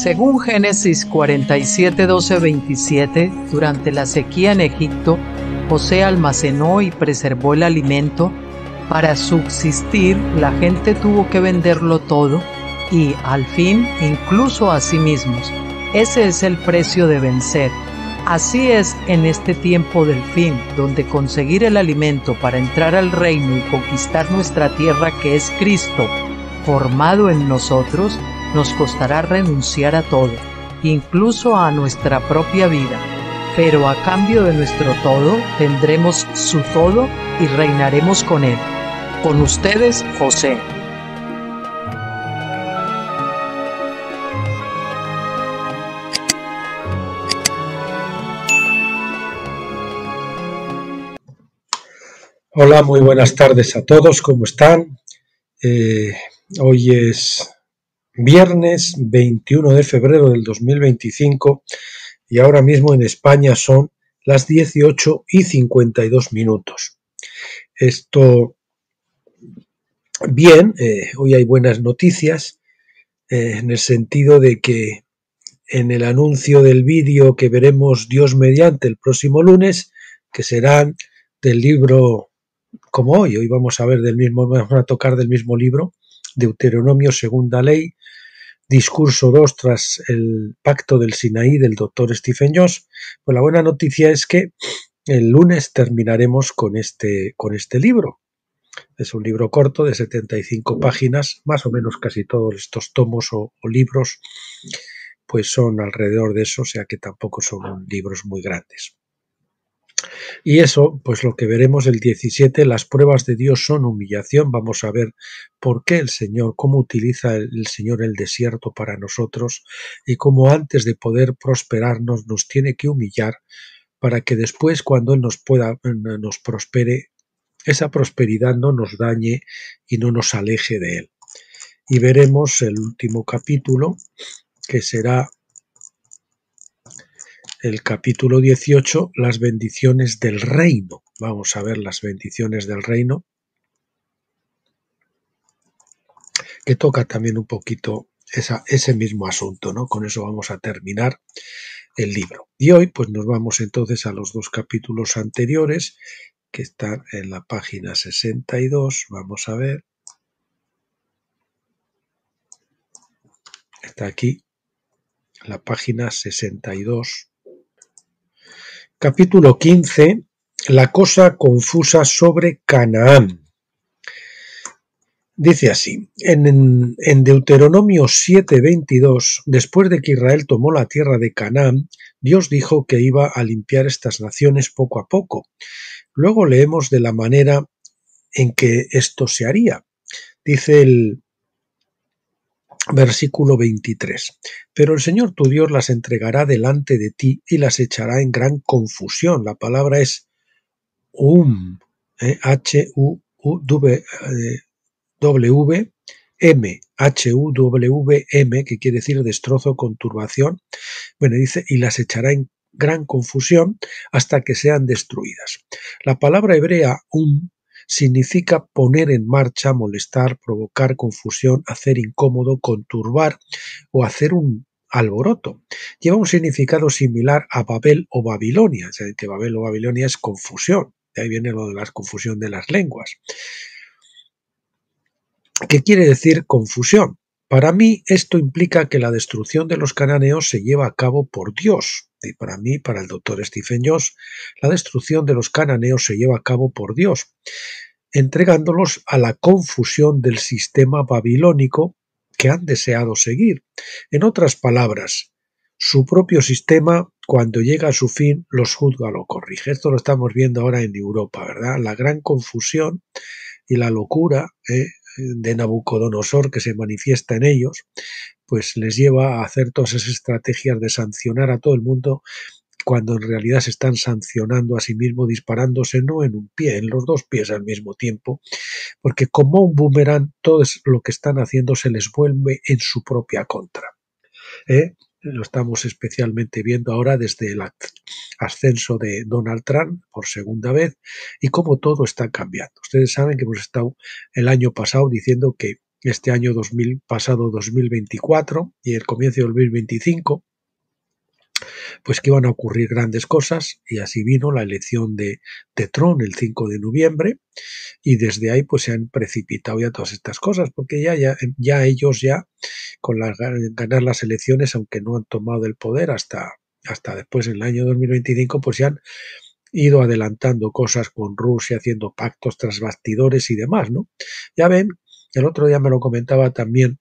Según Génesis 47, 12, 27, durante la sequía en Egipto, José almacenó y preservó el alimento. Para subsistir, la gente tuvo que venderlo todo y, al fin, incluso a sí mismos. Ese es el precio de vencer. Así es en este tiempo del fin, donde conseguir el alimento para entrar al reino y conquistar nuestra tierra, que es Cristo, formado en nosotros, nos costará renunciar a todo, incluso a nuestra propia vida. Pero a cambio de nuestro todo, tendremos su todo y reinaremos con él. Con ustedes, José. Hola, muy buenas tardes a todos, ¿cómo están? Hoy es viernes 21 de febrero del 2025 y ahora mismo en España son las 18:52. Esto, bien, hoy hay buenas noticias en el sentido de que en el anuncio del vídeo que veremos Dios mediante el próximo lunes, que serán del libro, como hoy vamos a ver vamos a tocar del mismo libro, Deuteronomio, segunda ley, discurso 2 tras el pacto del Sinaí del doctor Stephen Jones. Pues la buena noticia es que el lunes terminaremos con este libro. Es un libro corto de 75 páginas, más o menos casi todos estos tomos o libros pues son alrededor de eso, o sea que tampoco son libros muy grandes. Y eso, pues lo que veremos el 17, las pruebas de Dios son humillación. Vamos a ver por qué el Señor, cómo utiliza el Señor el desierto para nosotros y cómo antes de poder prosperarnos nos tiene que humillar para que después, cuando Él nos prospere, esa prosperidad no nos dañe y no nos aleje de Él. Y veremos el último capítulo, que será el capítulo 18, las bendiciones del reino. Vamos a ver las bendiciones del reino, que toca también un poquito ese mismo asunto, ¿no? Con eso vamos a terminar el libro. Y hoy pues nos vamos entonces a los dos capítulos anteriores, que están en la página 62. Vamos a ver. Está aquí, la página 62. Capítulo 15, la cosa confusa sobre Canaán. Dice así, en Deuteronomio 7:22, después de que Israel tomó la tierra de Canaán, Dios dijo que iba a limpiar estas naciones poco a poco. Luego leemos de la manera en que esto se haría. Dice el versículo 23, pero el Señor tu Dios las entregará delante de ti y las echará en gran confusión. La palabra es H-U-W-M, que quiere decir destrozo con turbación. Bueno, dice, y las echará en gran confusión hasta que sean destruidas. La palabra hebrea significa poner en marcha, molestar, provocar confusión, hacer incómodo, conturbar o hacer un alboroto. Lleva un significado similar a Babel o Babilonia, o sea, que Babel o Babilonia es confusión. De ahí viene lo de la confusión de las lenguas. ¿Qué quiere decir confusión? Para mí esto implica que la destrucción de los cananeos se lleva a cabo por Dios. Y para mí, para el doctor Stephen Jones, la destrucción de los cananeos se lleva a cabo por Dios, entregándolos a la confusión del sistema babilónico que han deseado seguir. En otras palabras, su propio sistema, cuando llega a su fin, los juzga, lo corrige. Esto lo estamos viendo ahora en Europa, ¿verdad? La gran confusión y la locura de Nabucodonosor que se manifiesta en ellos, pues les lleva a hacer todas esas estrategias de sancionar a todo el mundo, cuando en realidad se están sancionando a sí mismos, disparándose no en un pie, en los dos pies al mismo tiempo, porque como un boomerang todo lo que están haciendo se les vuelve en su propia contra. Lo estamos especialmente viendo ahora desde el ascenso de Donald Trump por segunda vez y cómo todo está cambiando. Ustedes saben que hemos estado el año pasado diciendo que este año pasado 2024 y el comienzo de 2025, pues que iban a ocurrir grandes cosas, y así vino la elección de Trump el 5 de noviembre, y desde ahí pues se han precipitado ya todas estas cosas, porque ya ellos con ganar las elecciones, aunque no han tomado el poder hasta después en el año 2025, pues ya han ido adelantando cosas con Rusia, haciendo pactos tras bastidores y demás, ¿no? Ya ven, el otro día me lo comentaba también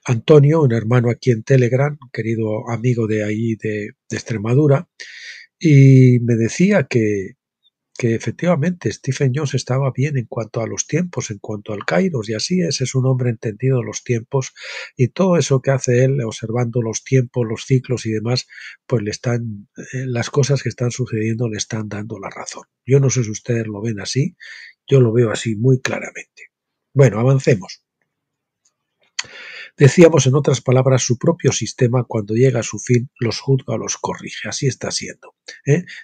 Antonio, un hermano aquí en Telegram, querido amigo de ahí de Extremadura, y me decía que efectivamente Stephen Jones estaba bien en cuanto a los tiempos, en cuanto al Kairos, y así es un hombre entendido de los tiempos, y todo eso que hace él, observando los tiempos, los ciclos y demás, pues las cosas que están sucediendo le están dando la razón. Yo no sé si ustedes lo ven así, yo lo veo así muy claramente. Bueno, avancemos. Decíamos, en otras palabras, su propio sistema, cuando llega a su fin, los juzga o los corrige. Así está siendo.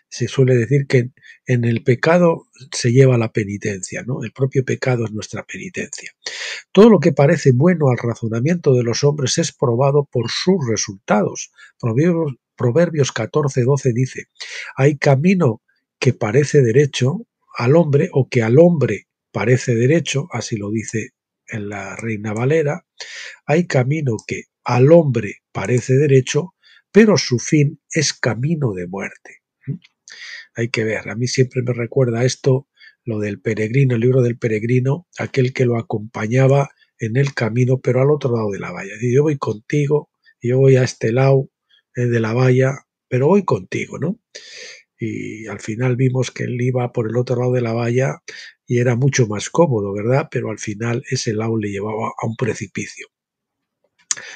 Se suele decir que en el pecado se lleva la penitencia, ¿no? El propio pecado es nuestra penitencia. Todo lo que parece bueno al razonamiento de los hombres es probado por sus resultados. Proverbios 14:12 dice: hay camino que parece derecho al hombre, o que al hombre parece derecho, así lo dice en la Reina Valera. Hay camino que al hombre parece derecho, pero su fin es camino de muerte. Hay que ver, a mí siempre me recuerda esto, lo del peregrino, el libro del peregrino, aquel que lo acompañaba en el camino, pero al otro lado de la valla. Yo voy contigo, yo voy a este lado de la valla, pero voy contigo, ¿no? Y al final vimos que él iba por el otro lado de la valla y era mucho más cómodo, ¿verdad? Pero al final ese lado le llevaba a un precipicio.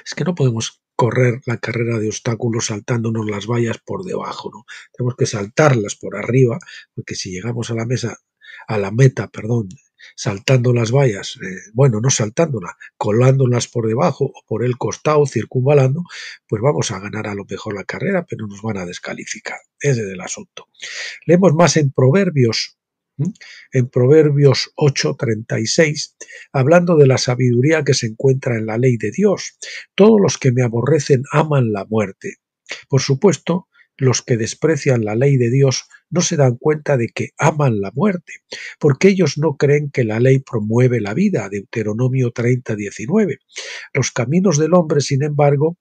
Es que no podemos correr la carrera de obstáculos saltándonos las vallas por debajo, ¿no? Tenemos que saltarlas por arriba, porque si llegamos a la meta, saltando las vallas, no saltándolas, colándolas por debajo o por el costado, circunvalando, pues vamos a ganar a lo mejor la carrera, pero nos van a descalificar. Ese es el asunto. Leemos más en Proverbios. En Proverbios 8:36, hablando de la sabiduría que se encuentra en la ley de Dios. Todos los que me aborrecen aman la muerte. Por supuesto, los que desprecian la ley de Dios no se dan cuenta de que aman la muerte, porque ellos no creen que la ley promueve la vida. Deuteronomio 30:19. Los caminos del hombre, sin embargo,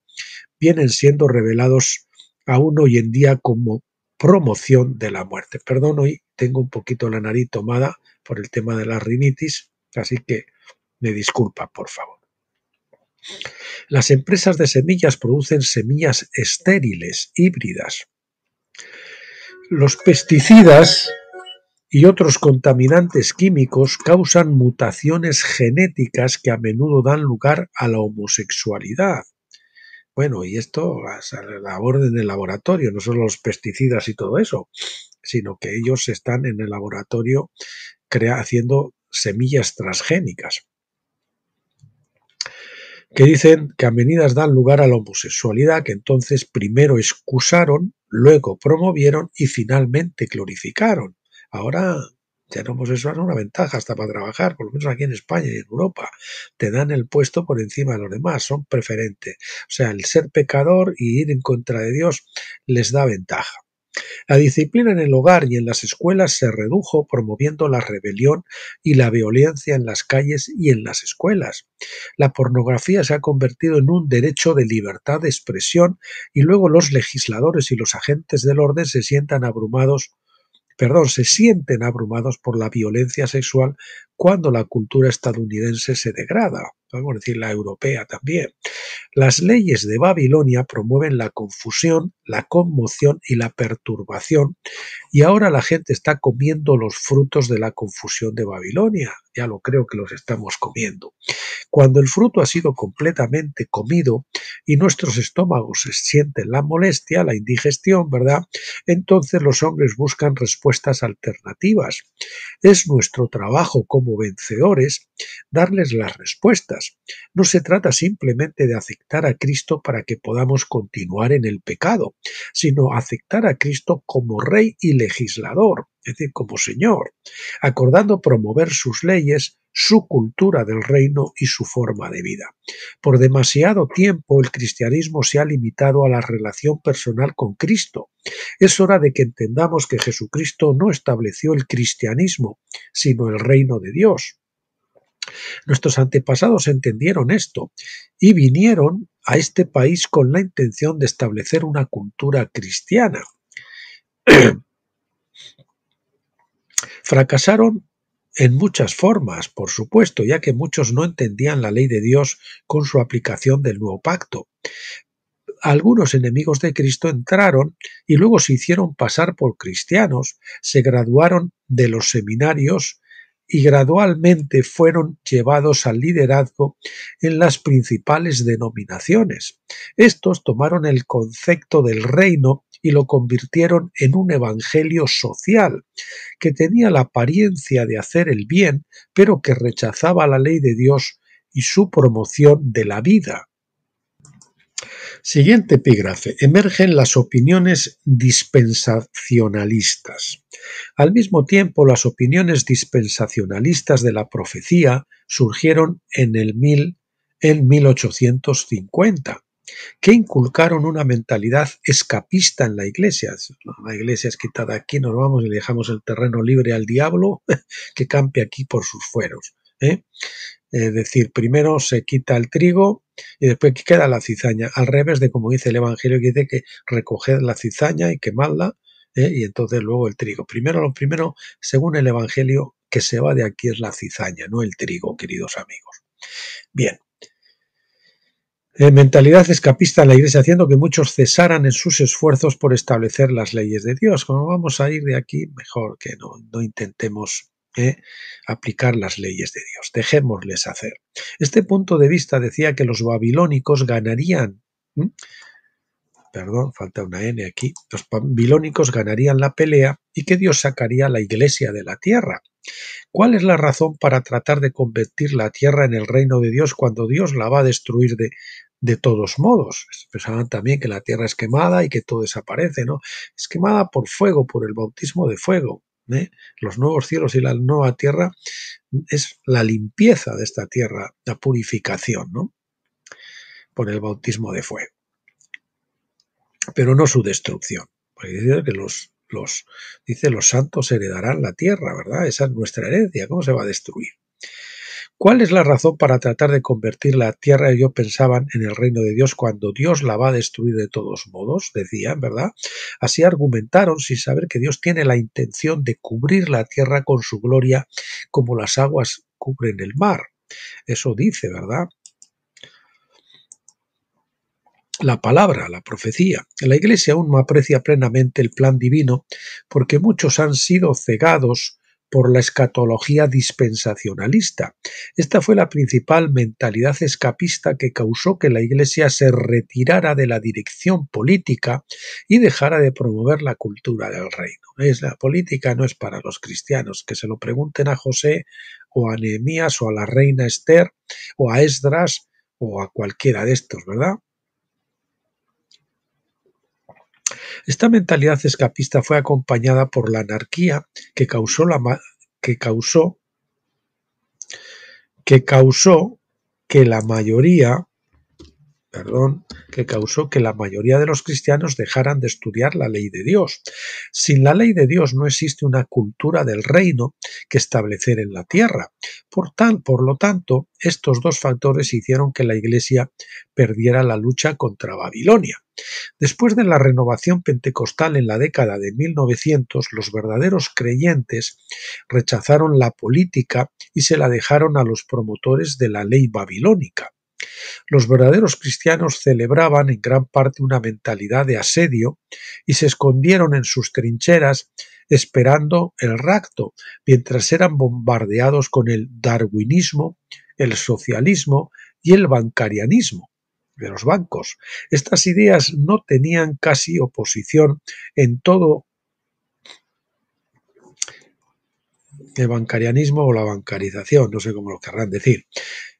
vienen siendo revelados aún hoy en día como promoción de la muerte. Perdón, hoy tengo un poquito la nariz tomada por el tema de la rinitis, así que me disculpa, por favor. Las empresas de semillas producen semillas estériles, híbridas. Los pesticidas y otros contaminantes químicos causan mutaciones genéticas que a menudo dan lugar a la homosexualidad. Bueno, y esto a la orden del laboratorio, no solo los pesticidas y todo eso, sino que ellos están en el laboratorio haciendo semillas transgénicas, que dicen que a medidas dan lugar a la homosexualidad, que entonces primero excusaron, luego promovieron y finalmente glorificaron. Ahora ser homosexual es una ventaja hasta para trabajar, por lo menos aquí en España y en Europa. Te dan el puesto por encima de los demás, son preferentes. O sea, el ser pecador y ir en contra de Dios les da ventaja. La disciplina en el hogar y en las escuelas se redujo, promoviendo la rebelión y la violencia en las calles y en las escuelas. La pornografía se ha convertido en un derecho de libertad de expresión, y luego los legisladores y los agentes del orden se sienten abrumados por la violencia sexual cuando la cultura estadounidense se degrada, podemos decir la europea también. Las leyes de Babilonia promueven la confusión, la conmoción y la perturbación, y ahora la gente está comiendo los frutos de la confusión de Babilonia. Ya lo creo que los estamos comiendo. Cuando el fruto ha sido completamente comido y nuestros estómagos sienten la molestia, la indigestión, ¿verdad? Entonces los hombres buscan respuestas alternativas. Es nuestro trabajo como vencedores darles las respuestas. No se trata simplemente de aceptar a Cristo para que podamos continuar en el pecado, sino aceptar a Cristo como Rey y legislador, es decir, como Señor, acordando promover sus leyes su cultura del reino y su forma de vida. Por demasiado tiempo el cristianismo se ha limitado a la relación personal con Cristo. Es hora de que entendamos que Jesucristo no estableció el cristianismo, sino el reino de Dios. Nuestros antepasados entendieron esto y vinieron a este país con la intención de establecer una cultura cristiana. Fracasaron en muchas formas, por supuesto, ya que muchos no entendían la ley de Dios con su aplicación del nuevo pacto. Algunos enemigos de Cristo entraron y luego se hicieron pasar por cristianos, se graduaron de los seminarios y gradualmente fueron llevados al liderazgo en las principales denominaciones. Estos tomaron el concepto del reino y lo convirtieron en un evangelio social, que tenía la apariencia de hacer el bien, pero que rechazaba la ley de Dios y su promoción de la vida. Siguiente epígrafe. Emergen las opiniones dispensacionalistas. Al mismo tiempo, las opiniones dispensacionalistas de la profecía surgieron en 1850, que inculcaron una mentalidad escapista en la Iglesia. La Iglesia es quitada aquí, nos vamos y le dejamos el terreno libre al diablo, que campe aquí por sus fueros. Es decir, primero se quita el trigo y después queda la cizaña, al revés de como dice el Evangelio, que dice que recoged la cizaña y quemadla, y entonces luego el trigo. Lo primero, según el Evangelio, que se va de aquí es la cizaña, no el trigo, queridos amigos. Bien. Mentalidad escapista en la Iglesia, haciendo que muchos cesaran en sus esfuerzos por establecer las leyes de Dios. Como vamos a ir de aquí, mejor que no intentemos aplicar las leyes de Dios. Dejémosles hacer. Este punto de vista decía que los babilónicos ganarían, falta una N aquí, los babilónicos ganarían la pelea y que Dios sacaría a la Iglesia de la tierra. ¿Cuál es la razón para tratar de convertir la tierra en el reino de Dios cuando Dios la va a destruir de todos modos? Pensaban también que la tierra es quemada y que todo desaparece, ¿no? Es quemada por fuego, por el bautismo de fuego. Los nuevos cielos y la nueva tierra es la limpieza de esta tierra, la purificación, ¿no? Por el bautismo de fuego. Pero no su destrucción. Porque dice que los santos heredarán la tierra, ¿verdad? Esa es nuestra herencia. ¿Cómo se va a destruir? ¿Cuál es la razón para tratar de convertir la tierra, ellos pensaban, en el reino de Dios cuando Dios la va a destruir de todos modos? Decían, ¿verdad? Así argumentaron sin saber que Dios tiene la intención de cubrir la tierra con su gloria como las aguas cubren el mar. Eso dice, ¿verdad? La palabra, la profecía. La Iglesia aún no aprecia plenamente el plan divino porque muchos han sido cegados por la escatología dispensacionalista. Esta fue la principal mentalidad escapista que causó que la Iglesia se retirara de la dirección política y dejara de promover la cultura del reino. La política no es para los cristianos, que se lo pregunten a José o a Nehemías o a la reina Esther o a Esdras o a cualquiera de estos, ¿verdad? Esta mentalidad escapista fue acompañada por la anarquía que causó que la mayoría de los cristianos dejaran de estudiar la ley de Dios. Sin la ley de Dios no existe una cultura del reino que establecer en la tierra. Por lo tanto, estos dos factores hicieron que la Iglesia perdiera la lucha contra Babilonia. Después de la renovación pentecostal en la década de 1900, los verdaderos creyentes rechazaron la política y se la dejaron a los promotores de la ley babilónica. Los verdaderos cristianos celebraban en gran parte una mentalidad de asedio y se escondieron en sus trincheras esperando el rapto, mientras eran bombardeados con el darwinismo, el socialismo y el bancarianismo de los bancos. Estas ideas no tenían casi oposición en todo el bancarianismo o la bancarización, no sé cómo lo querrán decir.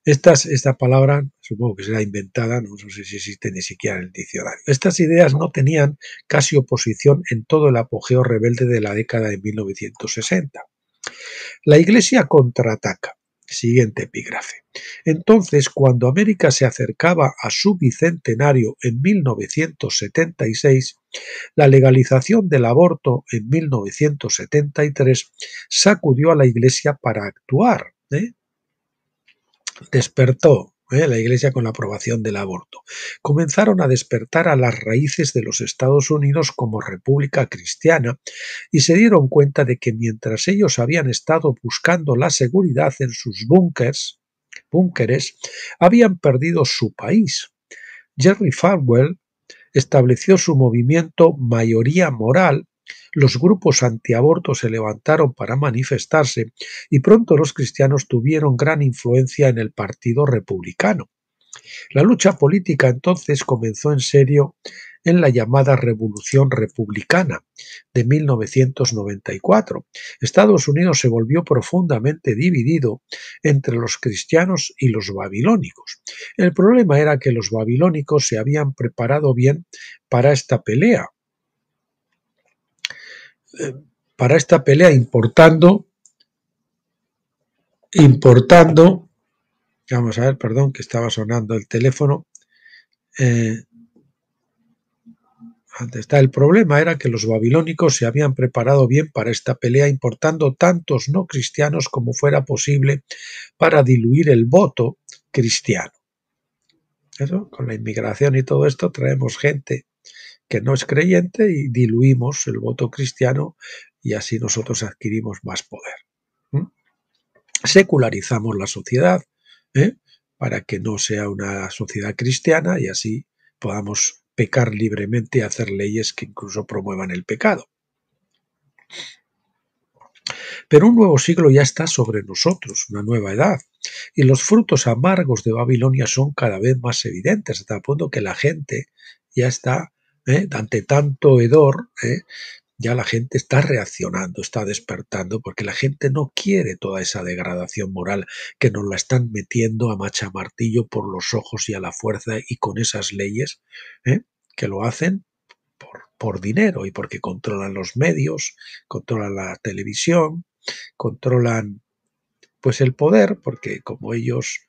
Esta palabra supongo que será inventada, no sé si existe ni siquiera en el diccionario. Estas ideas no tenían casi oposición en todo el apogeo rebelde de la década de 1960. La Iglesia contraataca. Siguiente epígrafe. Entonces, cuando América se acercaba a su bicentenario en 1976, la legalización del aborto en 1973 sacudió a la Iglesia para actuar. Despertó la Iglesia con la aprobación del aborto. Comenzaron a despertar a las raíces de los Estados Unidos como república cristiana y se dieron cuenta de que mientras ellos habían estado buscando la seguridad en sus búnkeres, habían perdido su país. Jerry Falwell estableció su movimiento Mayoría Moral. Los grupos antiaborto se levantaron para manifestarse y pronto los cristianos tuvieron gran influencia en el Partido Republicano. La lucha política entonces comenzó en serio en la llamada Revolución Republicana de 1994. Estados Unidos se volvió profundamente dividido entre los cristianos y los babilónicos. El problema era que los babilónicos se habían preparado bien para esta pelea. Importando, vamos a ver, perdón, que estaba sonando el teléfono. El problema era que los babilónicos se habían preparado bien para esta pelea, importando tantos no cristianos como fuera posible para diluir el voto cristiano. Eso, con la inmigración y todo esto, traemos gente que no es creyente y diluimos el voto cristiano y así nosotros adquirimos más poder. Secularizamos la sociedad para que no sea una sociedad cristiana y así podamos pecar libremente y hacer leyes que incluso promuevan el pecado. Pero un nuevo siglo ya está sobre nosotros, una nueva edad, y los frutos amargos de Babilonia son cada vez más evidentes, hasta el punto que la gente ya está, ante tanto hedor, ya la gente está reaccionando, está despertando, porque la gente no quiere toda esa degradación moral que nos la están metiendo a machamartillo por los ojos y a la fuerza y con esas leyes que lo hacen por dinero y porque controlan los medios, controlan la televisión, controlan pues el poder, porque como ellos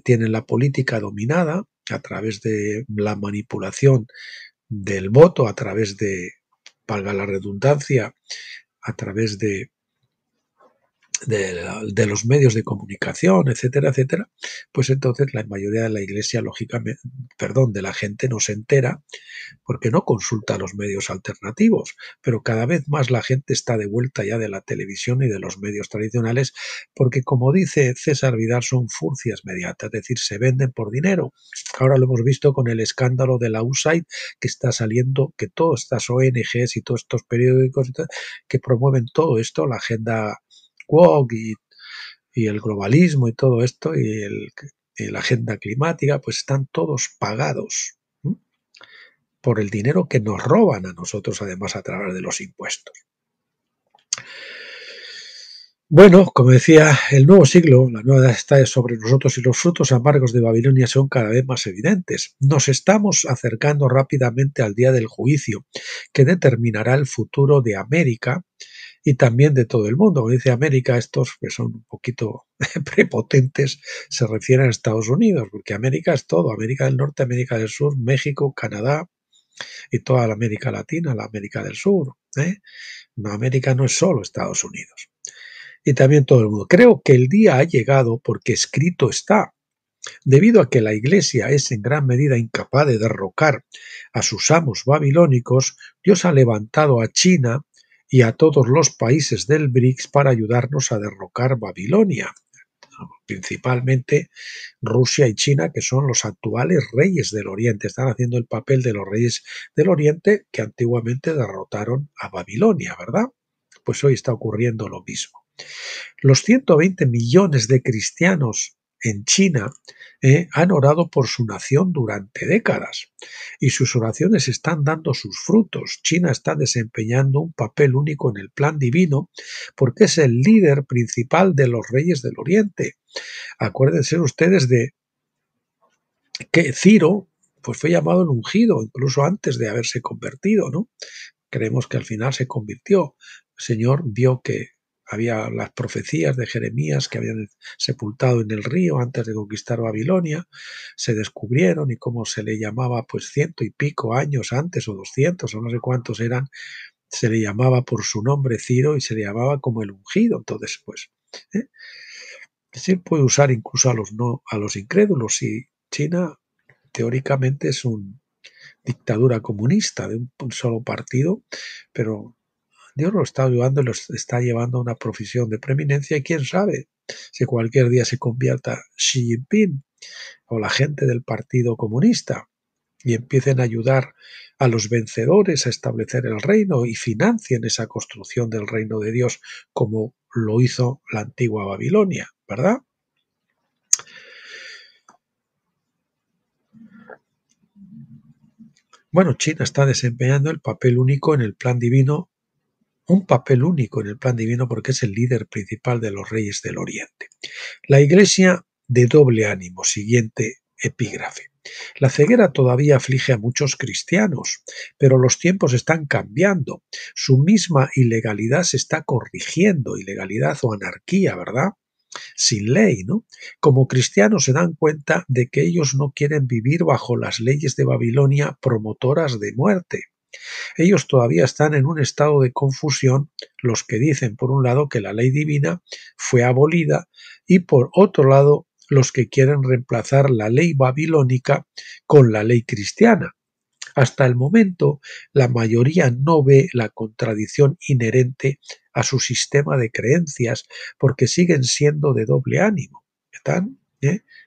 tienen la política dominada a través de la manipulación del voto, a través de, valga la redundancia, a través de los medios de comunicación, etcétera, etcétera, pues entonces la mayoría de la iglesia, lógicamente, de la gente no se entera porque no consulta los medios alternativos, pero cada vez más la gente está de vuelta ya de la televisión y de los medios tradicionales porque, como dice César Vidal, son furcias mediatas, es decir, se venden por dinero. Ahora lo hemos visto con el escándalo de la USAID, que está saliendo, que todas estas ONGs y todos estos periódicos que promueven todo esto, la agenda woke y el globalismo y todo esto y la agenda climática, pues están todos pagados por el dinero que nos roban a nosotros, además a través de los impuestos. Bueno, como decía, el nuevo siglo, la nueva edad está sobre nosotros y los frutos amargos de Babilonia son cada vez más evidentes. Nos estamos acercando rápidamente al día del juicio, que determinará el futuro de América y también de todo el mundo. Como dice América, estos que son un poquito prepotentes se refieren a Estados Unidos, porque América es todo, América del Norte, América del Sur, México, Canadá y toda la América Latina, la América del Sur. No, América no es solo Estados Unidos. Y también todo el mundo. Creo que el día ha llegado porque escrito está. Debido a que la Iglesia es en gran medida incapaz de derrocar a sus amos babilónicos, Dios ha levantado a China y a todos los países del BRICS para ayudarnos a derrocar Babilonia, principalmente Rusia y China, que son los actuales reyes del Oriente, están haciendo el papel de los reyes del Oriente que antiguamente derrotaron a Babilonia, ¿verdad? Pues hoy está ocurriendo lo mismo. Los 120 millones de cristianos en China han orado por su nación durante décadas y sus oraciones están dando sus frutos. China está desempeñando un papel único en el plan divino porque es el líder principal de los reyes del Oriente. Acuérdense ustedes de que Ciro pues fue llamado el ungido incluso antes de haberse convertido, ¿no? Creemos que al final se convirtió. El Señor vio que había las profecías de Jeremías que habían sepultado en el río antes de conquistar Babilonia, se descubrieron y cómo se le llamaba, pues 100 y pico años antes o 200 o no sé cuántos eran, se le llamaba por su nombre Ciro y se le llamaba como el ungido. Entonces, pues, se puede usar incluso a los incrédulos, y China teóricamente es una dictadura comunista de un solo partido, pero Dios lo está ayudando y los está llevando a una profesión de preeminencia, y quién sabe si cualquier día se convierta Xi Jinping o la gente del Partido Comunista y empiecen a ayudar a los vencedores a establecer el reino y financien esa construcción del reino de Dios como lo hizo la antigua Babilonia, ¿verdad? Bueno, China está desempeñando el papel único en el plan divino, un papel único en el plan divino porque es el líder principal de los reyes del Oriente. La Iglesia de doble ánimo, siguiente epígrafe. La ceguera todavía aflige a muchos cristianos, pero los tiempos están cambiando. Su misma ilegalidad se está corrigiendo, ilegalidad o anarquía, ¿verdad? Sin ley, ¿no? Como cristianos se dan cuenta de que ellos no quieren vivir bajo las leyes de Babilonia promotoras de muerte. Ellos todavía están en un estado de confusión, los que dicen, por un lado, que la ley divina fue abolida, y por otro lado, los que quieren reemplazar la ley babilónica con la ley cristiana. Hasta el momento, la mayoría no ve la contradicción inherente a su sistema de creencias porque siguen siendo de doble ánimo. Están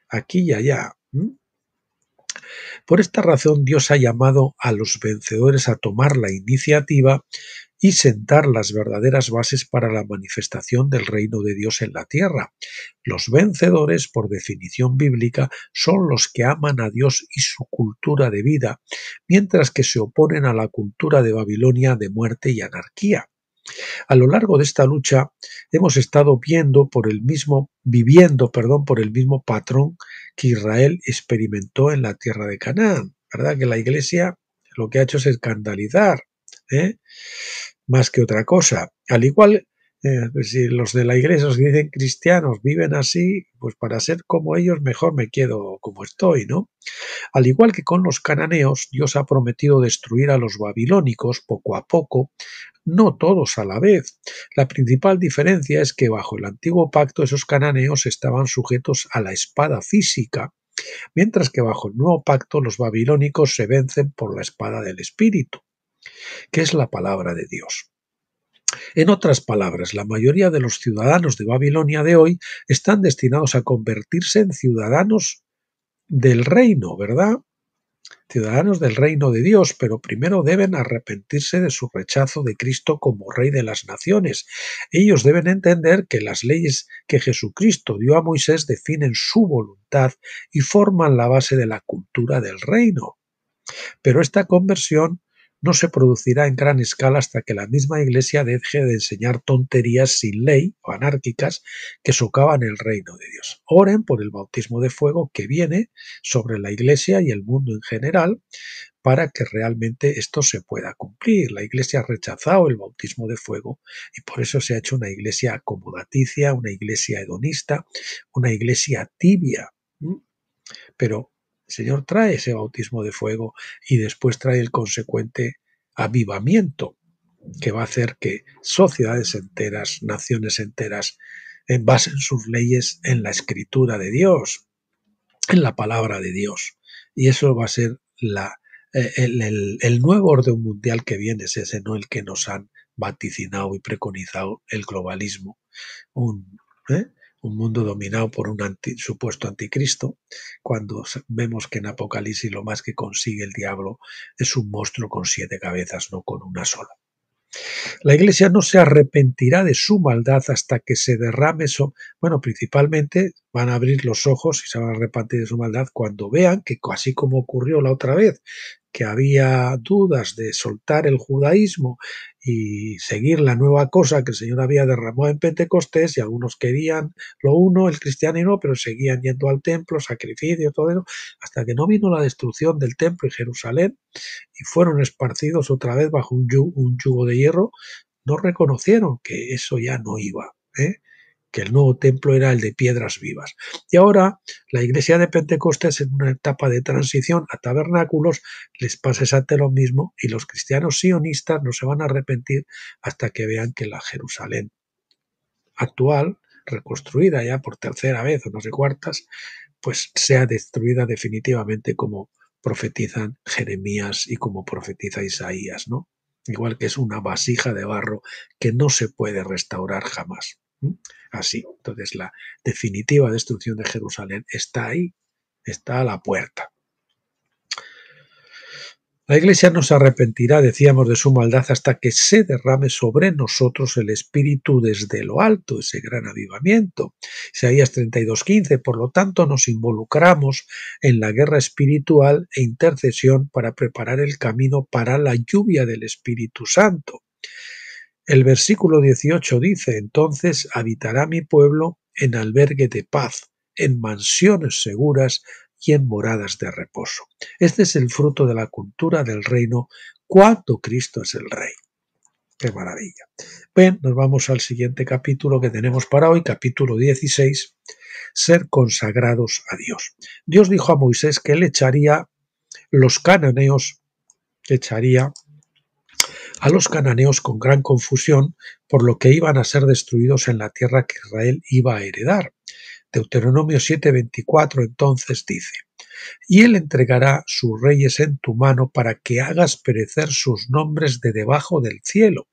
aquí y allá. Por esta razón, Dios ha llamado a los vencedores a tomar la iniciativa y sentar las verdaderas bases para la manifestación del reino de Dios en la tierra. Los vencedores, por definición bíblica, son los que aman a Dios y su cultura de vida, mientras que se oponen a la cultura de Babilonia de muerte y anarquía. A lo largo de esta lucha hemos estado viviendo por el mismo patrón que Israel experimentó en la tierra de Canaán, ¿verdad? Que la Iglesia lo que ha hecho es escandalizar, más que otra cosa. Al igual, si los de la Iglesia, los que dicen cristianos, viven así, pues para ser como ellos mejor me quedo como estoy, ¿no? Al igual que con los cananeos, Dios ha prometido destruir a los babilónicos poco a poco, no todos a la vez. La principal diferencia es que bajo el antiguo pacto esos cananeos estaban sujetos a la espada física, mientras que bajo el nuevo pacto los babilónicos se vencen por la espada del Espíritu, que es la palabra de Dios. En otras palabras, la mayoría de los ciudadanos de Babilonia de hoy están destinados a convertirse en ciudadanos del reino, ¿verdad? Ciudadanos del reino de Dios, pero primero deben arrepentirse de su rechazo de Cristo como Rey de las naciones. Ellos deben entender que las leyes que Jesucristo dio a Moisés definen su voluntad y forman la base de la cultura del reino. Pero esta conversión no se producirá en gran escala hasta que la misma Iglesia deje de enseñar tonterías sin ley o anárquicas que socavan el reino de Dios. Oren por el bautismo de fuego que viene sobre la Iglesia y el mundo en general para que realmente esto se pueda cumplir. La Iglesia ha rechazado el bautismo de fuego y por eso se ha hecho una Iglesia acomodaticia, una Iglesia hedonista, una Iglesia tibia. Pero el Señor trae ese bautismo de fuego y después trae el consecuente avivamiento que va a hacer que sociedades enteras, naciones enteras, basen sus leyes en la escritura de Dios, en la palabra de Dios. Y eso va a ser el nuevo orden mundial que viene, es ese, no el que nos han vaticinado y preconizado el globalismo. Un mundo dominado por un supuesto anticristo, cuando vemos que en Apocalipsis lo más que consigue el diablo es un monstruo con 7 cabezas, no con una sola. La Iglesia no se arrepentirá de su maldad hasta que se derrame eso. Bueno, principalmente van a abrir los ojos y se van a arrepentir de su maldad cuando vean que, así como ocurrió la otra vez, que había dudas de soltar el judaísmo y seguir la nueva cosa que el Señor había derramado en Pentecostés, y algunos querían lo uno, el cristianismo, pero seguían yendo al templo, sacrificio, todo eso, hasta que no vino la destrucción del templo en Jerusalén y fueron esparcidos otra vez bajo un yugo de hierro, no reconocieron que eso ya no iba, que el nuevo templo era el de piedras vivas. Y ahora la iglesia de Pentecostés, en una etapa de transición a tabernáculos, les pasa exactamente lo mismo, y los cristianos sionistas no se van a arrepentir hasta que vean que la Jerusalén actual, reconstruida ya por tercera vez o no sé cuántas, pues sea destruida definitivamente, como profetizan Jeremías y como profetiza Isaías, ¿no? Igual que es una vasija de barro que no se puede restaurar jamás. Así, entonces la definitiva destrucción de Jerusalén está ahí, está a la puerta. La Iglesia no se arrepentirá, decíamos, de su maldad hasta que se derrame sobre nosotros el Espíritu desde lo alto, ese gran avivamiento. Isaías 32:15, por lo tanto nos involucramos en la guerra espiritual e intercesión para preparar el camino para la lluvia del Espíritu Santo. El versículo 18 dice, entonces habitará mi pueblo en albergue de paz, en mansiones seguras y en moradas de reposo. Este es el fruto de la cultura del reino cuando Cristo es el Rey. ¡Qué maravilla! Bien, nos vamos al siguiente capítulo que tenemos para hoy, capítulo 16, ser consagrados a Dios. Dios dijo a Moisés que él echaría los cananeos, a los cananeos con gran confusión, por lo que iban a ser destruidos en la tierra que Israel iba a heredar. Deuteronomio 7:24 entonces dice, y él entregará sus reyes en tu mano para que hagas perecer sus nombres de debajo del cielo.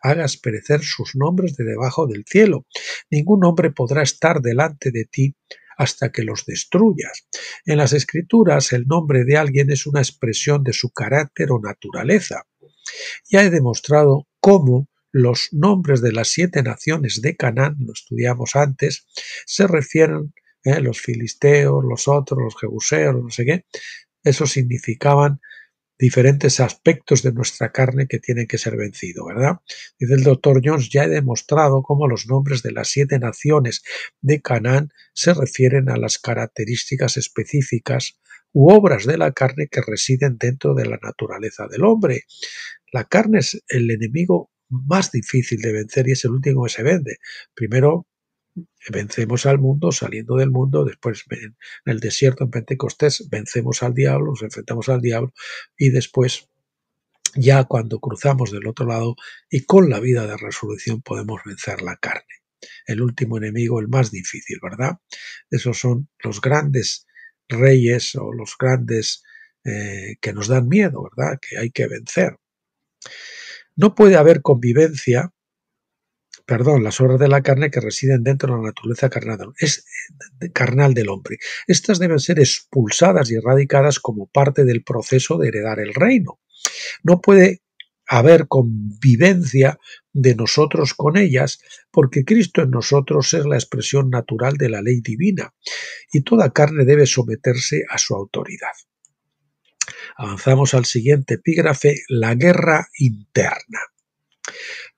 Hagas perecer sus nombres de debajo del cielo. Ningún hombre podrá estar delante de ti hasta que los destruyas. En las Escrituras, el nombre de alguien es una expresión de su carácter o naturaleza. Ya he demostrado cómo los nombres de las 7 naciones de Canaán, lo estudiamos antes, se refieren, los filisteos, los otros, los jebuseos, no sé qué, eso significaban diferentes aspectos de nuestra carne que tienen que ser vencidos, ¿verdad? Dice el doctor Jones, ya he demostrado cómo los nombres de las 7 naciones de Canaán se refieren a las características específicas u obras de la carne que residen dentro de la naturaleza del hombre. La carne es el enemigo más difícil de vencer y es el último que se vende. Primero vencemos al mundo saliendo del mundo, después en el desierto en Pentecostés vencemos al diablo, nos enfrentamos al diablo y después ya cuando cruzamos del otro lado y con la vida de resurrección podemos vencer la carne. El último enemigo, el más difícil, ¿verdad? Esos son los grandes reyes o los grandes que nos dan miedo, ¿verdad? Que hay que vencer. No puede haber convivencia, las obras de la carne que residen dentro de la naturaleza carnal del hombre. Estas deben ser expulsadas y erradicadas como parte del proceso de heredar el reino. No puede haber convivencia de nosotros con ellas, porque Cristo en nosotros es la expresión natural de la ley divina, y toda carne debe someterse a su autoridad. Avanzamos al siguiente epígrafe, la guerra interna.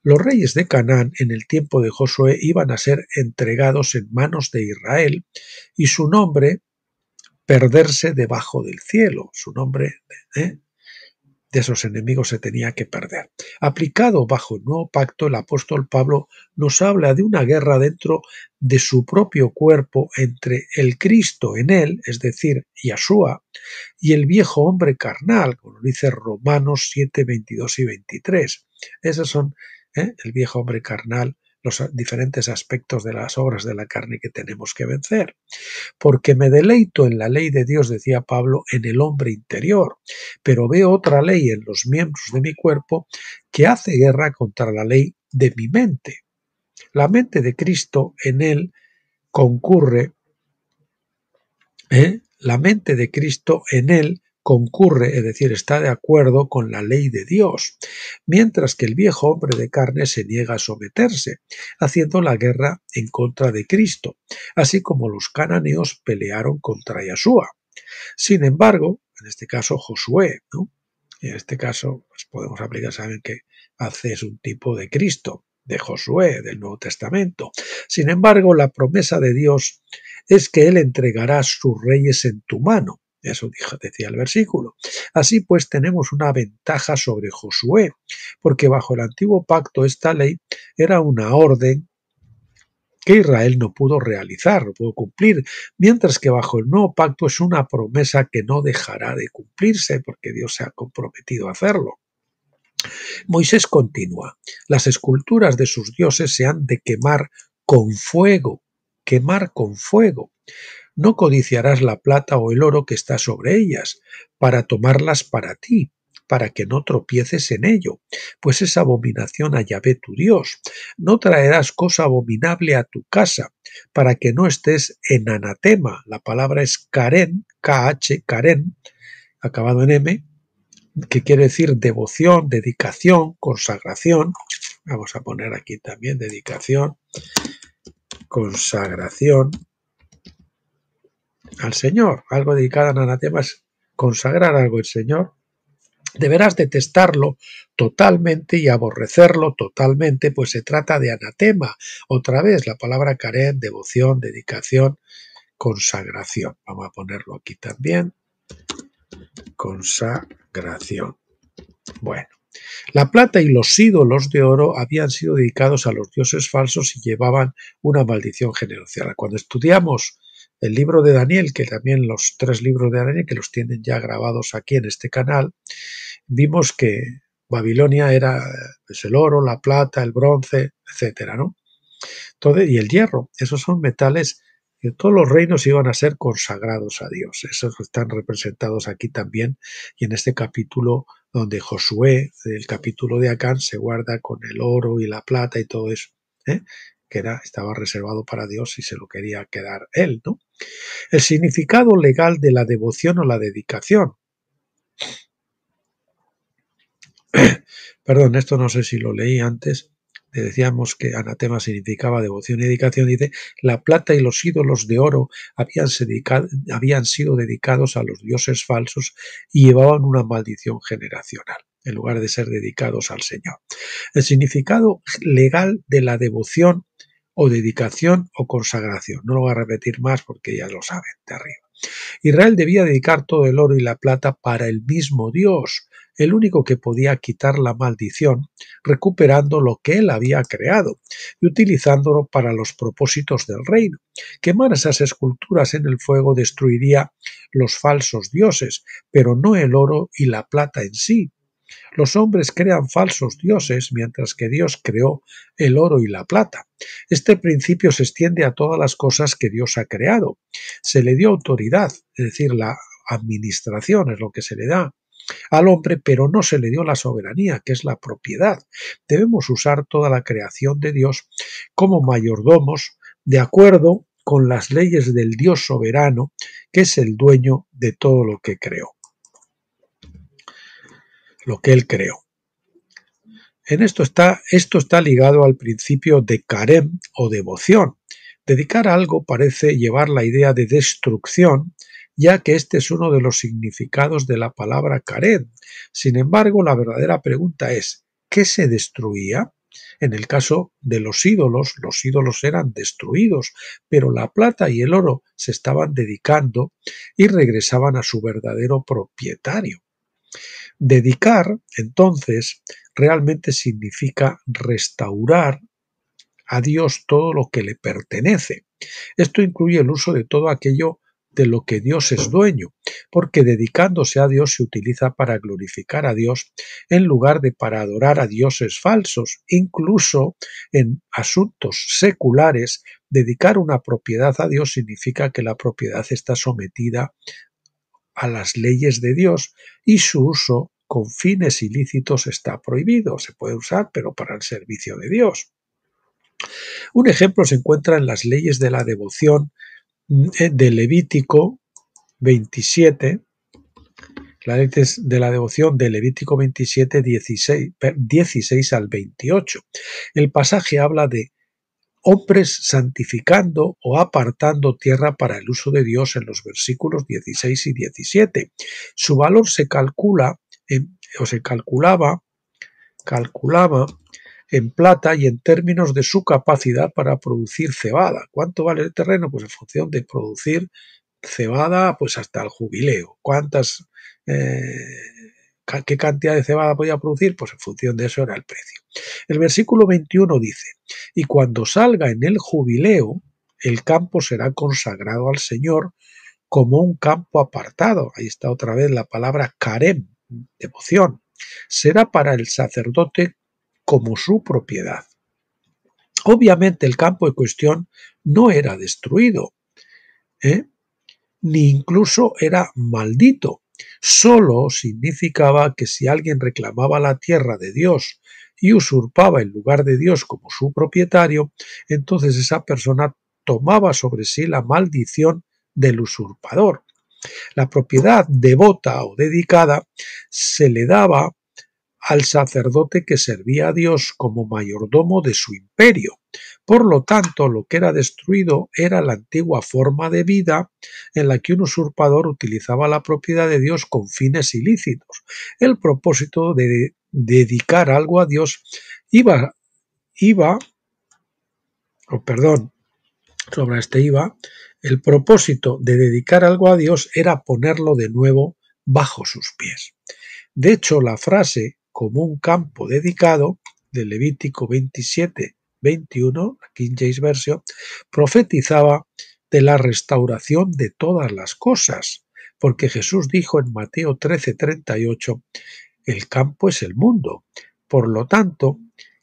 Los reyes de Canaán en el tiempo de Josué iban a ser entregados en manos de Israel y su nombre perderse debajo del cielo. Su nombre de esos enemigos se tenía que perder. Aplicado bajo el nuevo pacto, el apóstol Pablo nos habla de una guerra dentro de su propio cuerpo entre el Cristo en él, es decir, Yahshua, y el viejo hombre carnal, como dice Romanos 7, 22 y 23. Esos son el viejo hombre carnal, los diferentes aspectos de las obras de la carne que tenemos que vencer. Porque me deleito en la ley de Dios, decía Pablo, en el hombre interior, pero veo otra ley en los miembros de mi cuerpo que hace guerra contra la ley de mi mente. La mente de Cristo en él concurre, la mente de Cristo en él concurre, es decir, está de acuerdo con la ley de Dios, mientras que el viejo hombre de carne se niega a someterse, haciendo la guerra en contra de Cristo, así como los cananeos pelearon contra Yahshua. Sin embargo, en este caso Josué, ¿no? En este caso pues podemos aplicar, saben que hace es un tipo de Cristo, de Josué, del Nuevo Testamento. Sin embargo, la promesa de Dios es que Él entregará sus reyes en tu mano. Eso decía el versículo. Así pues tenemos una ventaja sobre Josué, porque bajo el antiguo pacto esta ley era una orden que Israel no pudo realizar, no pudo cumplir, mientras que bajo el nuevo pacto es una promesa que no dejará de cumplirse porque Dios se ha comprometido a hacerlo. Moisés continúa, las esculturas de sus dioses se han de quemar con fuego, quemar con fuego. No codiciarás la plata o el oro que está sobre ellas, para tomarlas para ti, para que no tropieces en ello, pues es abominación a Yahvé tu Dios. No traerás cosa abominable a tu casa, para que no estés en anatema. La palabra es karen, K-H, karen, acabado en M, que quiere decir devoción, dedicación, consagración. Vamos a poner aquí también dedicación, consagración al Señor. Algo dedicado a anatema es consagrar algo al Señor. Deberás detestarlo totalmente y aborrecerlo totalmente, pues se trata de anatema. Otra vez, la palabra karen, devoción, dedicación, consagración. Vamos a ponerlo aquí también. Consagración. Bueno, la plata y los ídolos de oro habían sido dedicados a los dioses falsos y llevaban una maldición generacional. Cuando estudiamos el libro de Daniel, que también los 3 libros de Daniel, que los tienen ya grabados aquí en este canal, vimos que Babilonia era pues, el oro, la plata, el bronce, etcétera, ¿no? Y el hierro, esos son metales que todos los reinos iban a ser consagrados a Dios. Esos están representados aquí también y en este capítulo donde Josué, el capítulo de Acán, se guarda con el oro y la plata y todo eso, que estaba reservado para Dios y se lo quería quedar él, ¿no? El significado legal de la devoción o la dedicación. Perdón, esto no sé si lo leí antes. Le decíamos que anatema significaba devoción y dedicación. Dice, la plata y los ídolos de oro habían sido dedicados a los dioses falsos y llevaban una maldición generacional, en lugar de ser dedicados al Señor. El significado legal de la devoción o dedicación o consagración. No lo voy a repetir más porque ya lo saben de arriba. Israel debía dedicar todo el oro y la plata para el mismo Dios, el único que podía quitar la maldición, recuperando lo que él había creado y utilizándolo para los propósitos del reino. Quemar esas esculturas en el fuego destruiría los falsos dioses, pero no el oro y la plata en sí. Los hombres crean falsos dioses mientras que Dios creó el oro y la plata. Este principio se extiende a todas las cosas que Dios ha creado. Se le dio autoridad, es decir, la administración es lo que se le da al hombre, pero no se le dio la soberanía, que es la propiedad. Debemos usar toda la creación de Dios como mayordomos de acuerdo con las leyes del Dios soberano, que es el dueño de todo lo que creó, lo que él creó. Esto está ligado al principio de karem o devoción. Dedicar a algo parece llevar la idea de destrucción, ya que este es uno de los significados de la palabra karem. Sin embargo, la verdadera pregunta es, ¿qué se destruía? En el caso de los ídolos eran destruidos, pero la plata y el oro se estaban dedicando y regresaban a su verdadero propietario. Dedicar, entonces, realmente significa restaurar a Dios todo lo que le pertenece. Esto incluye el uso de todo aquello de lo que Dios es dueño, porque dedicándose a Dios se utiliza para glorificar a Dios en lugar de para adorar a dioses falsos. Incluso en asuntos seculares, dedicar una propiedad a Dios significa que la propiedad está sometida a las leyes de Dios y su uso con fines ilícitos está prohibido. Se puede usar, pero para el servicio de Dios. Un ejemplo se encuentra en las leyes de la devoción de Levítico 27, las leyes de la devoción de Levítico 27, 16 al 28. El pasaje habla de hombres santificando o apartando tierra para el uso de Dios en los versículos 16 y 17. Su valor se calculaba en plata y en términos de su capacidad para producir cebada. ¿Cuánto vale el terreno? Pues en función de producir cebada pues hasta el jubileo. ¿Qué cantidad de cebada podía producir? Pues en función de eso era el precio. El versículo 21 dice, y cuando salga en el jubileo, el campo será consagrado al Señor como un campo apartado. Ahí está otra vez la palabra karem, devoción. Será para el sacerdote como su propiedad. Obviamente el campo en cuestión no era destruido, ni incluso era maldito. Solo significaba que si alguien reclamaba la tierra de Dios y usurpaba el lugar de Dios como su propietario, entonces esa persona tomaba sobre sí la maldición del usurpador. La propiedad devota o dedicada se le daba al sacerdote que servía a Dios como mayordomo de su imperio. Por lo tanto, lo que era destruido era la antigua forma de vida en la que un usurpador utilizaba la propiedad de Dios con fines ilícitos. El propósito de dedicar algo a Dios el propósito de dedicar algo a Dios era ponerlo de nuevo bajo sus pies. De hecho, la frase como un campo dedicado de Levítico 27-21, la King James Version, profetizaba de la restauración de todas las cosas, porque Jesús dijo en Mateo 13:38, el campo es el mundo. Por lo tanto,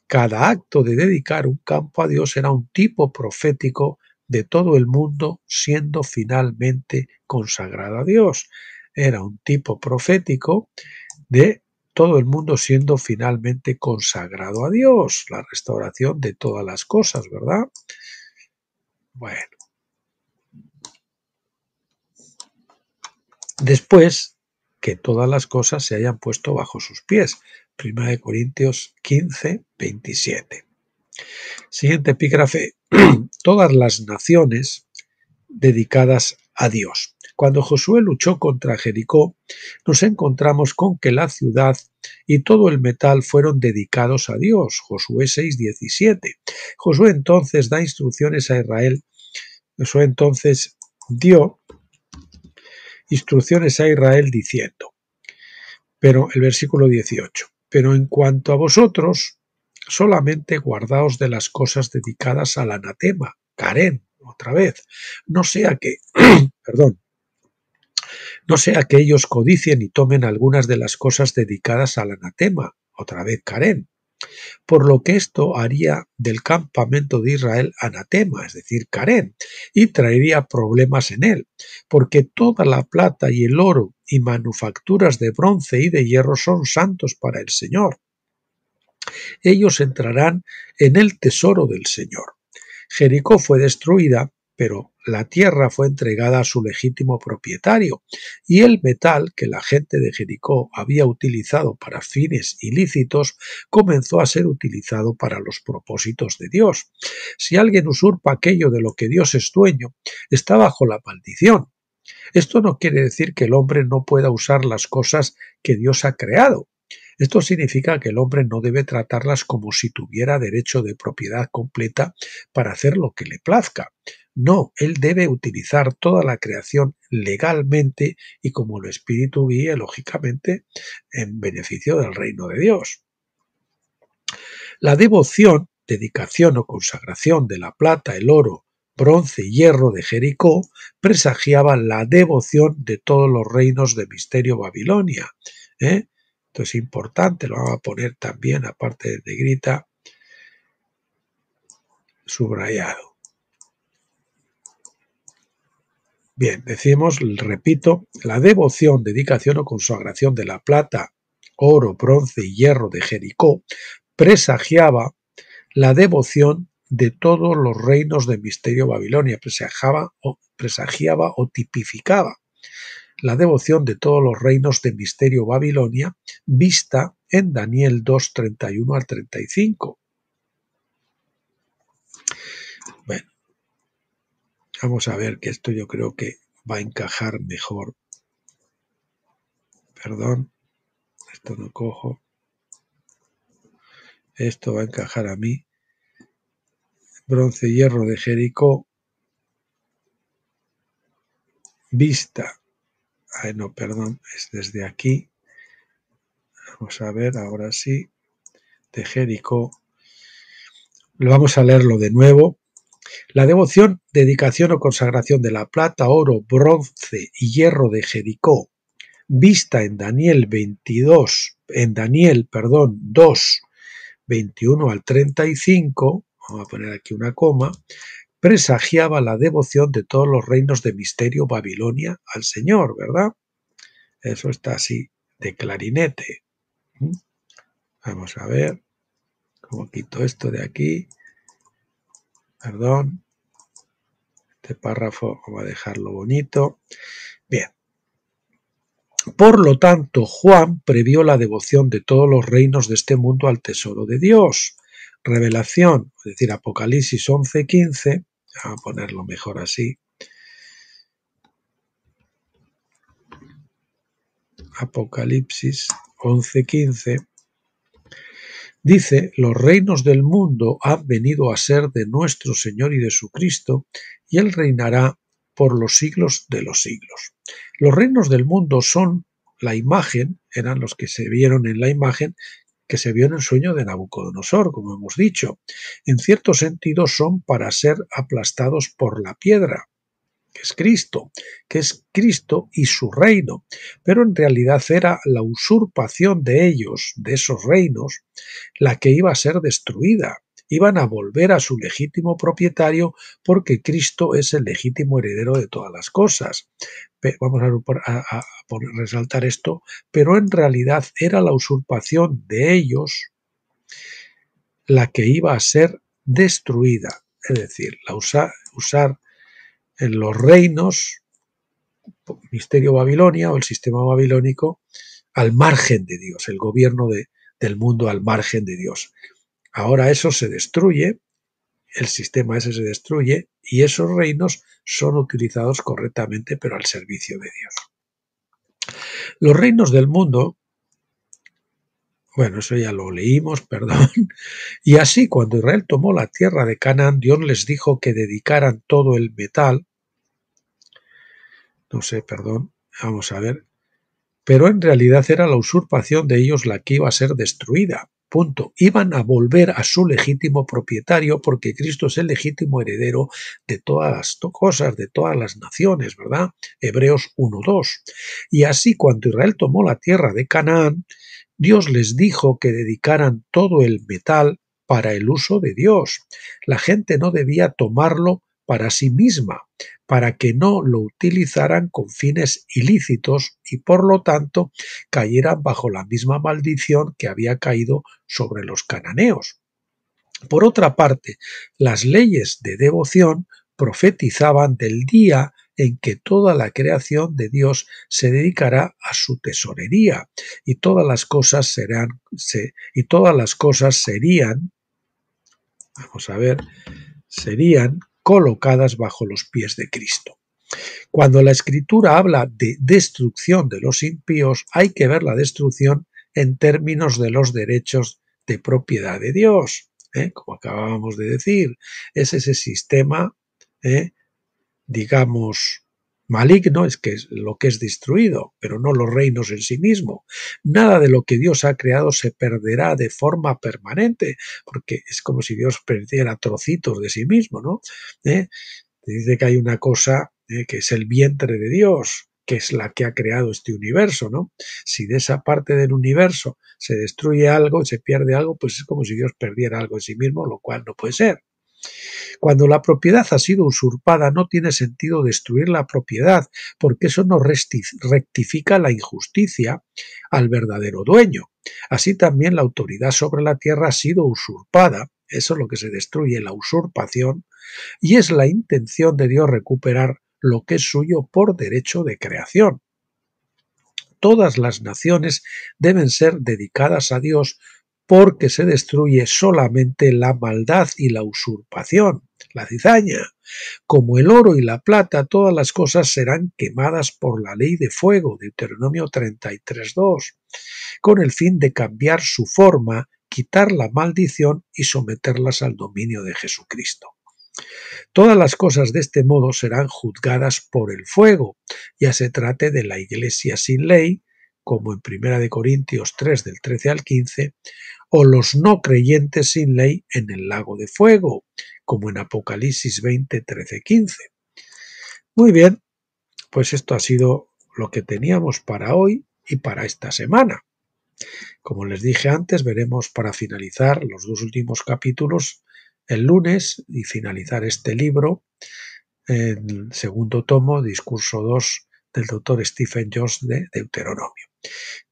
cada acto de dedicar un campo a Dios era un tipo profético de todo el mundo siendo finalmente consagrado a Dios. Era un tipo profético de todo el mundo siendo finalmente consagrado a Dios, la restauración de todas las cosas, ¿verdad? Bueno. Después que todas las cosas se hayan puesto bajo sus pies. 1 Corintios 15:27. Siguiente epígrafe. Todas las naciones dedicadas a Dios. Cuando Josué luchó contra Jericó, nos encontramos con que la ciudad y todo el metal fueron dedicados a Dios. Josué 6:17. Josué entonces da instrucciones a Israel. Josué entonces dio instrucciones a Israel diciendo, pero el versículo 18, pero en cuanto a vosotros, solamente guardaos de las cosas dedicadas al anatema, Karen, otra vez, no sea que, no sea que ellos codicien y tomen algunas de las cosas dedicadas al anatema, otra vez Karen, por lo que esto haría del campamento de Israel anatema, es decir, Karen, y traería problemas en él, porque toda la plata y el oro y manufacturas de bronce y de hierro son santos para el Señor. Ellos entrarán en el tesoro del Señor. Jericó fue destruida, pero la tierra fue entregada a su legítimo propietario, y el metal que la gente de Jericó había utilizado para fines ilícitos comenzó a ser utilizado para los propósitos de Dios. Si alguien usurpa aquello de lo que Dios es dueño, está bajo la maldición. Esto no quiere decir que el hombre no pueda usar las cosas que Dios ha creado. Esto significa que el hombre no debe tratarlas como si tuviera derecho de propiedad completa para hacer lo que le plazca. No, él debe utilizar toda la creación legalmente y como el Espíritu guíe, lógicamente, en beneficio del reino de Dios. La devoción, dedicación o consagración de la plata, el oro, bronce y hierro de Jericó presagiaba la devoción de todos los reinos de misterio Babilonia. Esto es importante, lo vamos a poner también, aparte de negrita, subrayado. Bien, decimos, repito, la devoción, dedicación o consagración de la plata, oro, bronce y hierro de Jericó presagiaba la devoción de todos los reinos de misterio Babilonia, presagiaba o tipificaba la devoción de todos los reinos de misterio Babilonia vista en Daniel 2:31 al 35. Bueno, vamos a ver que esto yo creo que va a encajar mejor. Perdón, esto no cojo. Esto va a encajar a mí. Bronce y hierro de Jericó. vista, ay no, perdón, es desde aquí, vamos a ver, ahora sí, de Jericó, lo vamos a leerlo de nuevo. La devoción, dedicación o consagración de la plata, oro, bronce y hierro de Jericó, vista en Daniel 2, 21 al 35, vamos a poner aquí una coma, presagiaba la devoción de todos los reinos de misterio Babilonia al Señor, ¿verdad? Eso está así, de clarinete. Vamos a ver cómo quito esto de aquí. Perdón. Este párrafo vamos a dejarlo bonito. Bien. Por lo tanto, Juan previó la devoción de todos los reinos de este mundo al tesoro de Dios. Revelación, es decir, Apocalipsis 11:15, vamos a ponerlo mejor así. Apocalipsis 11:15 dice: los reinos del mundo han venido a ser de nuestro Señor y de su Cristo, y Él reinará por los siglos de los siglos. Los reinos del mundo son la imagen, eran los que se vieron en la imagen que se vio en el sueño de Nabucodonosor, como hemos dicho. En cierto sentido son para ser aplastados por la piedra, que es Cristo y su reino, pero en realidad era la usurpación de ellos, de esos reinos, la que iba a ser destruida. Iban a volver a su legítimo propietario porque Cristo es el legítimo heredero de todas las cosas. Vamos a resaltar esto, pero en realidad era la usurpación de ellos la que iba a ser destruida, es decir, usar en los reinos, misterio Babilonia o el sistema babilónico, al margen de Dios, el gobierno del mundo al margen de Dios. Ahora eso se destruye, el sistema ese se destruye y esos reinos son utilizados correctamente, pero al servicio de Dios. Los reinos del mundo, bueno, eso ya lo leímos, perdón. Y así, cuando Israel tomó la tierra de Canaán, Dios les dijo que dedicaran todo el metal, no sé, perdón, vamos a ver, pero en realidad era la usurpación de ellos la que iba a ser destruida. Punto. Iban a volver a su legítimo propietario porque Cristo es el legítimo heredero de todas las cosas, de todas las naciones, ¿verdad? Hebreos 1:2. Y así, cuando Israel tomó la tierra de Canaán, Dios les dijo que dedicaran todo el metal para el uso de Dios. La gente no debía tomarlo para sí misma, para que no lo utilizaran con fines ilícitos y por lo tanto cayeran bajo la misma maldición que había caído sobre los cananeos. Por otra parte, las leyes de devoción profetizaban del día en que toda la creación de Dios se dedicará a su tesorería y todas las cosas serían, vamos a ver, serían colocadas bajo los pies de Cristo. Cuando la Escritura habla de destrucción de los impíos, hay que ver la destrucción en términos de los derechos de propiedad de Dios. Como acabábamos de decir, es ese sistema, digamos, maligno, es lo que es destruido, pero no los reinos en sí mismo. Nada de lo que Dios ha creado se perderá de forma permanente, porque es como si Dios perdiera trocitos de sí mismo, ¿no? Dice que hay una cosa que es el vientre de Dios, que es la que ha creado este universo, ¿no? Si de esa parte del universo se destruye algo, se pierde algo, pues es como si Dios perdiera algo en sí mismo, lo cual no puede ser. Cuando la propiedad ha sido usurpada, no tiene sentido destruir la propiedad, porque eso no rectifica la injusticia al verdadero dueño. Así también la autoridad sobre la tierra ha sido usurpada, eso es lo que se destruye, la usurpación, y es la intención de Dios recuperar lo que es suyo por derecho de creación. Todas las naciones deben ser dedicadas a Dios porque se destruye solamente la maldad y la usurpación, la cizaña. Como el oro y la plata, todas las cosas serán quemadas por la ley de fuego, Deuteronomio 33:2, con el fin de cambiar su forma, quitar la maldición y someterlas al dominio de Jesucristo. Todas las cosas de este modo serán juzgadas por el fuego, ya se trate de la Iglesia sin ley, como en 1 Corintios 3 del 13 al 15, o los no creyentes sin ley en el lago de fuego, como en Apocalipsis 20, 13, 15. Muy bien, pues esto ha sido lo que teníamos para hoy y para esta semana. Como les dije antes, veremos para finalizar los 2 últimos capítulos el lunes y finalizar este libro, el segundo tomo, Discurso 2 del doctor Stephen Jones de Deuteronomio.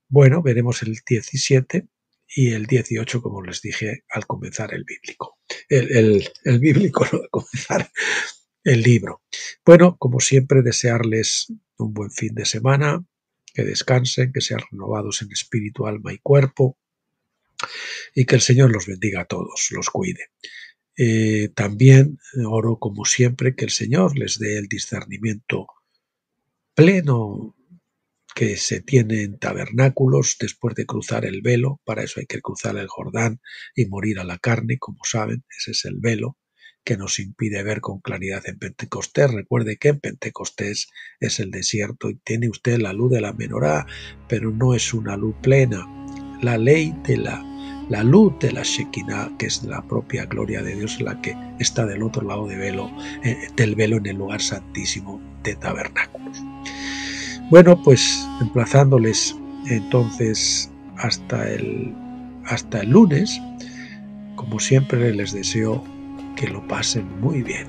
Bueno, veremos el 17 y el 18, como les dije al comenzar el bíblico. El bíblico, no, al comenzar el libro. Bueno, como siempre, desearles un buen fin de semana, que descansen, que sean renovados en espíritu, alma y cuerpo, y que el Señor los bendiga a todos, los cuide. También oro, como siempre, que el Señor les dé el discernimiento pleno que se tiene en tabernáculos después de cruzar el velo. Para eso hay que cruzar el Jordán y morir a la carne, como saben, ese es el velo que nos impide ver con claridad en Pentecostés. Recuerde que en Pentecostés es el desierto y tiene usted la luz de la menorá, pero no es una luz plena. La ley de la luz de la Shekinah, que es la propia gloria de Dios, la que está del otro lado del velo en el lugar santísimo de tabernáculos. Bueno, pues emplazándoles entonces hasta el lunes, como siempre les deseo que lo pasen muy bien.